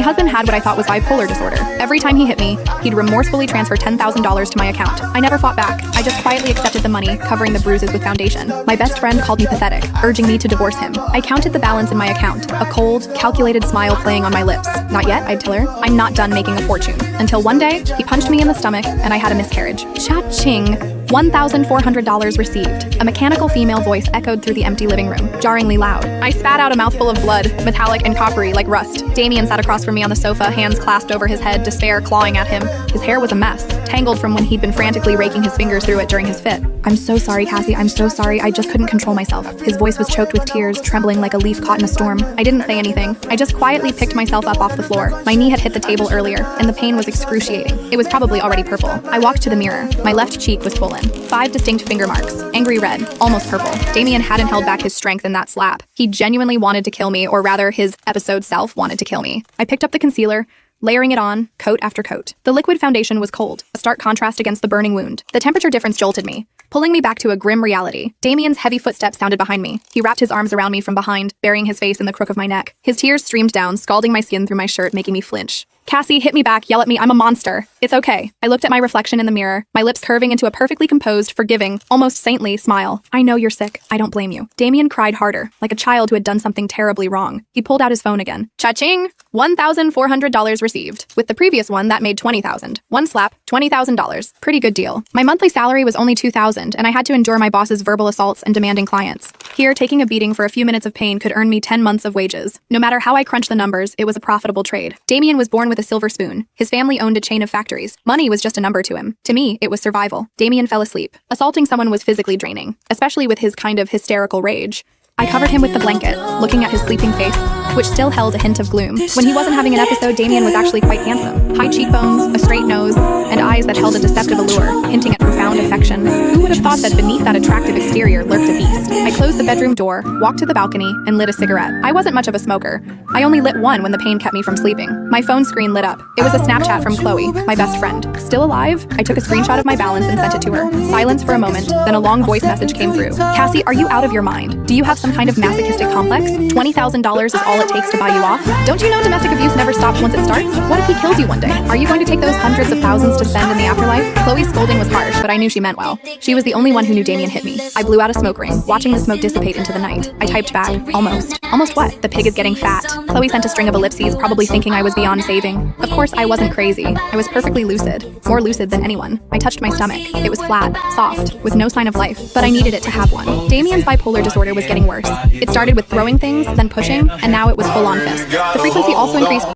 My husband had what I thought was bipolar disorder. Every time he hit me, he'd remorsefully transfer $10,000 to my account. I never fought back. I just quietly accepted the money, covering the bruises with foundation. My best friend called me pathetic, urging me to divorce him. I counted the balance in my account, a cold, calculated smile playing on my lips. Not yet, I'd tell her. I'm not done making a fortune. Until one day, he punched me in the stomach and I had a miscarriage. Cha-ching! $1,400 received. A mechanical female voice echoed through the empty living room, jarringly loud. I spat out a mouthful of blood, metallic and coppery like rust. Damien sat across from me on the sofa, hands clasped over his head, despair clawing at him. His hair was a mess, tangled from when he'd been frantically raking his fingers through it during his fit. I'm so sorry, Cassie, I'm so sorry, I just couldn't control myself. His voice was choked with tears, trembling like a leaf caught in a storm. I didn't say anything. I just quietly picked myself up off the floor. My knee had hit the table earlier, and the pain was excruciating. It was probably already purple. I walked to the mirror. My left cheek was swollen. 5 distinct finger marks. Angry red, almost purple. Damien hadn't held back his strength in that slap. He genuinely wanted to kill me, or rather, his episode self wanted to kill me. I picked up the concealer, layering it on, coat after coat. The liquid foundation was cold, a stark contrast against the burning wound. The temperature difference jolted me, pulling me back to a grim reality. Damien's heavy footsteps sounded behind me. He wrapped his arms around me from behind, burying his face in the crook of my neck. His tears streamed down, scalding my skin through my shirt, making me flinch. Cassie, hit me back, yell at me, I'm a monster. It's okay. I looked at my reflection in the mirror, my lips curving into a perfectly composed, forgiving, almost saintly smile. I know you're sick. I don't blame you. Damien cried harder, like a child who had done something terribly wrong. He pulled out his phone again. Cha-ching! $1,400 received. With the previous one, that made $20,000. One slap, $20,000. Pretty good deal. My monthly salary was only $2,000, and I had to endure my boss's verbal assaults and demanding clients. Here, taking a beating for a few minutes of pain could earn me 10 months of wages. No matter how I crunched the numbers, it was a profitable trade. Damien was born with a silver spoon. His family owned a chain of factories. Money was just a number to him. To me, it was survival. Damien fell asleep. Assaulting someone was physically draining, especially with his kind of hysterical rage. I covered him with the blanket, looking at his sleeping face, which still held a hint of gloom. When he wasn't having an episode, Damien was actually quite handsome. High cheekbones, a straight nose, and eyes that held a deceptive allure, hinting at profound affection. Who would have thought that beneath that attractive exterior lurked a beast? I closed the bedroom door, walked to the balcony, and lit a cigarette. I wasn't much of a smoker. I only lit one when the pain kept me from sleeping. My phone screen lit up. It was a Snapchat from Chloe, my best friend. Still alive? I took a screenshot of my balance and sent it to her. Silence for a moment, then a long voice message came through. Cassie, are you out of your mind? Do you have some kind of masochistic complex? $20,000 is all it takes to buy you off? Don't you know domestic abuse never stops once it starts? What if he kills you one day? Are you going to take those hundreds of thousands to spend in the afterlife? Chloe's scolding was harsh, but I knew she meant well. She was the only one who knew Damien hit me. I blew out a smoke ring, watching the smoke dissipate into the night. I typed back, almost. Almost what? The pig is getting fat. Chloe sent a string of ellipses, probably thinking I was beyond saving. Of course, I wasn't crazy. I was perfectly lucid. More lucid than anyone. I touched my stomach. It was flat, soft, with no sign of life, but I needed it to have one. Damien's bipolar disorder was getting worse. It started with throwing things, then pushing, and now it was full-on fists. The frequency also increased